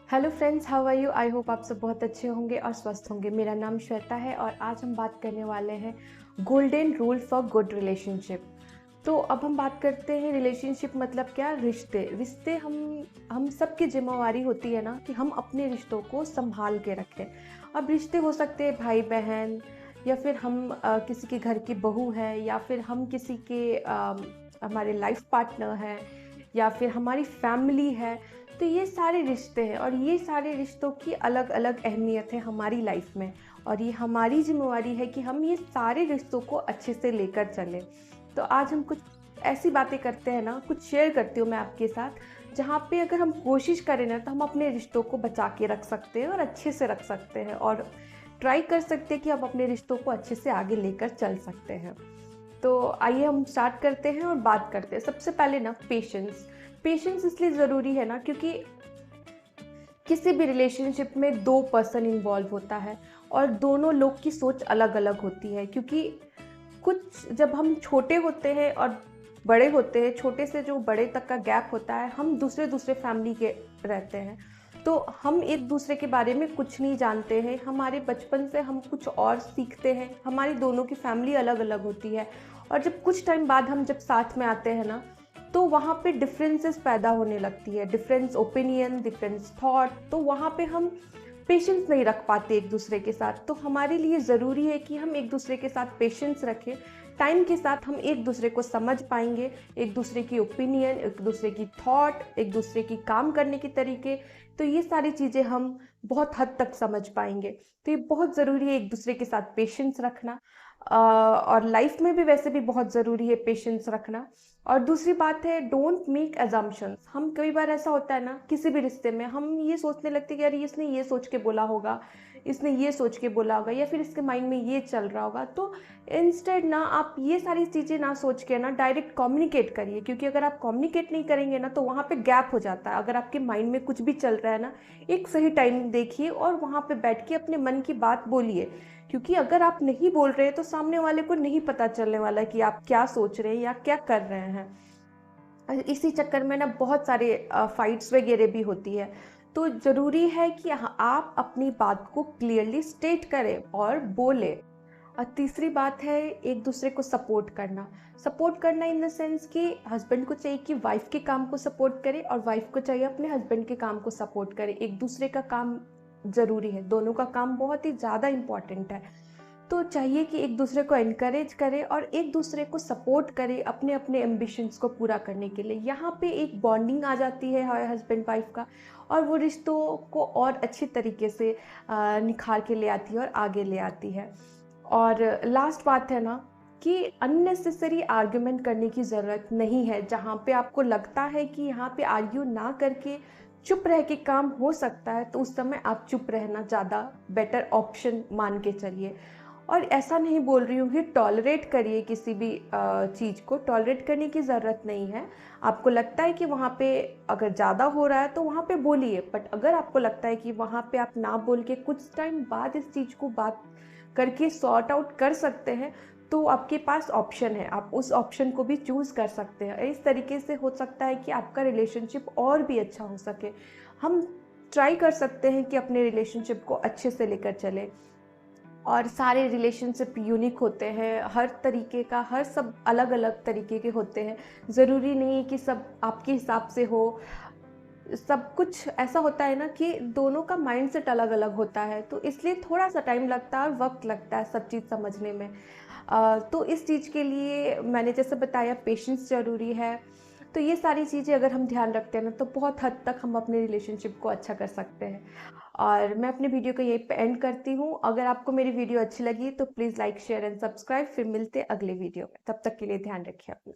Hello friends, how are you? I hope आप सब बहुत अच्छे होंगे और स्वस्थ होंगे। मेरा नाम श्वेता है और आज हम बात करने वाले हैं golden rule for good relationship. तो अब हम बात करते हैं रिलेशनशिप मतलब क्या? रिश्ते। रिश्ते हम सबकी जिम्मेवारी होती है ना कि हम अपने रिश्तों को संभाल के रखें। अब रिश्ते हो सकते हैं भाई बहन, या फिर हम किसी के घर की बहू हैं, या फिर हम किसी के हमारे लाइफ पार्टनर हैं, या फिर हमारी फैमिली है। तो ये सारे रिश्ते हैं और ये सारे रिश्तों की अलग अलग अहमियत है हमारी लाइफ में। और ये हमारी जिम्मेवारी है कि हम ये सारे रिश्तों को अच्छे से लेकर चलें। तो आज हम कुछ ऐसी बातें करते हैं ना, कुछ शेयर करती हूँ मैं आपके साथ, जहाँ पे अगर हम कोशिश करें ना तो हम अपने रिश्तों को बचा के रख सकते हैं और अच्छे से रख सकते हैं, और ट्राई कर सकते हैं कि हम अपने रिश्तों को अच्छे से आगे लेकर चल सकते हैं। तो आइए हम स्टार्ट करते हैं और बात करते हैं। सबसे पहले ना, पेशेंस। पेशेंस इसलिए ज़रूरी है ना क्योंकि किसी भी रिलेशनशिप में दो पर्सन इन्वॉल्व होता है और दोनों लोग की सोच अलग अलग होती है। क्योंकि कुछ जब हम छोटे होते हैं और बड़े होते हैं, छोटे से जो बड़े तक का गैप होता है, हम दूसरे दूसरे फैमिली के रहते हैं। तो हम एक दूसरे के बारे में कुछ नहीं जानते हैं। हमारे बचपन से हम कुछ और सीखते हैं। हमारी दोनों की फैमिली अलग अलग होती है। और जब कुछ टाइम बाद हम जब साथ में आते हैं ना, तो वहाँ पे डिफरेंसेस पैदा होने लगती है, डिफरेंस ओपिनियन, डिफरेंस थॉट। तो वहाँ पे हम पेशेंस नहीं रख पाते एक दूसरे के साथ। तो हमारे लिए ज़रूरी है कि हम एक दूसरे के साथ पेशेंस रखें। टाइम के साथ हम एक दूसरे को समझ पाएंगे, एक दूसरे की ओपिनियन, एक दूसरे की थॉट, एक दूसरे की काम करने के तरीके। तो ये सारी चीज़ें हम बहुत हद तक समझ पाएंगे। तो ये बहुत ज़रूरी है एक दूसरे के साथ पेशेंस रखना। और लाइफ में भी वैसे भी बहुत ज़रूरी है पेशेंस रखना। और दूसरी बात है, डोंट मेक अजम्पशंस। हम कई बार ऐसा होता है ना, किसी भी रिश्ते में हम ये सोचने लगते हैं कि यार इसने ये सोच के बोला होगा, इसने ये सोच के बोला होगा, या फिर इसके माइंड में ये चल रहा होगा। तो इंस्टेड ना, आप ये सारी चीज़ें ना सोच के ना डायरेक्ट कम्युनिकेट करिए। क्योंकि अगर आप कम्युनिकेट नहीं करेंगे ना तो वहाँ पे गैप हो जाता है। अगर आपके माइंड में कुछ भी चल रहा है ना, एक सही टाइम देखिए और वहाँ पे बैठ के अपने मन की बात बोलिए। क्योंकि अगर आप नहीं बोल रहे तो सामने वाले को नहीं पता चलने वाला कि आप क्या सोच रहे हैं या क्या कर रहे हैं। इसी चक्कर में ना बहुत सारे फाइट्स वगैरह भी होती है। तो ज़रूरी है कि आप अपनी बात को क्लियरली स्टेट करें और बोलें। और तीसरी बात है, एक दूसरे को सपोर्ट करना। सपोर्ट करना इन द सेंस कि हस्बैंड को चाहिए कि वाइफ के काम को सपोर्ट करे और वाइफ को चाहिए अपने हस्बैंड के काम को सपोर्ट करे। एक दूसरे का काम ज़रूरी है, दोनों का काम बहुत ही ज़्यादा इम्पॉर्टेंट है। तो चाहिए कि एक दूसरे को एनकरेज करे और एक दूसरे को सपोर्ट करे अपने अपने एम्बिशंस को पूरा करने के लिए। यहाँ पे एक बॉन्डिंग आ जाती है हस्बैंड वाइफ का, और वो रिश्तों को और अच्छी तरीके से निखार के ले आती है और आगे ले आती है। और लास्ट बात है ना, कि अननेसेसरी आर्ग्यूमेंट करने की ज़रूरत नहीं है। जहाँ पे आपको लगता है कि यहाँ पे आर्ग्यू ना करके चुप रह के काम हो सकता है, तो उस समय आप चुप रहना ज़्यादा बेटर ऑप्शन मान के चलिए। और ऐसा नहीं बोल रही हूँ कि टॉलरेट करिए, किसी भी चीज़ को टॉलरेट करने की ज़रूरत नहीं है। आपको लगता है कि वहाँ पे अगर ज़्यादा हो रहा है तो वहाँ पे बोलिए। बट अगर आपको लगता है कि वहाँ पे आप ना बोल के कुछ टाइम बाद इस चीज़ को बात करके सॉर्ट आउट कर सकते हैं, तो आपके पास ऑप्शन है, आप उस ऑप्शन को भी चूज़ कर सकते हैं। इस तरीके से हो सकता है कि आपका रिलेशनशिप और भी अच्छा हो सके। हम ट्राई कर सकते हैं कि अपने रिलेशनशिप को अच्छे से लेकर चलें। और सारे रिलेशनशिप यूनिक होते हैं, हर तरीके का, हर सब अलग अलग तरीके के होते हैं। ज़रूरी नहीं है कि सब आपके हिसाब से हो। सब कुछ ऐसा होता है ना कि दोनों का माइंडसेट अलग अलग होता है, तो इसलिए थोड़ा सा टाइम लगता है और वक्त लगता है सब चीज़ समझने में। तो इस चीज़ के लिए मैंने जैसे बताया, पेशेंस ज़रूरी है। तो ये सारी चीज़ें अगर हम ध्यान रखते हैं ना, तो बहुत हद तक हम अपने रिलेशनशिप को अच्छा कर सकते हैं। और मैं अपनी वीडियो को यहीं पे एंड करती हूँ। अगर आपको मेरी वीडियो अच्छी लगी तो please like, share and subscribe. फिर मिलते हैं अगले वीडियो में। तब तक के लिए ध्यान रखिए अपना।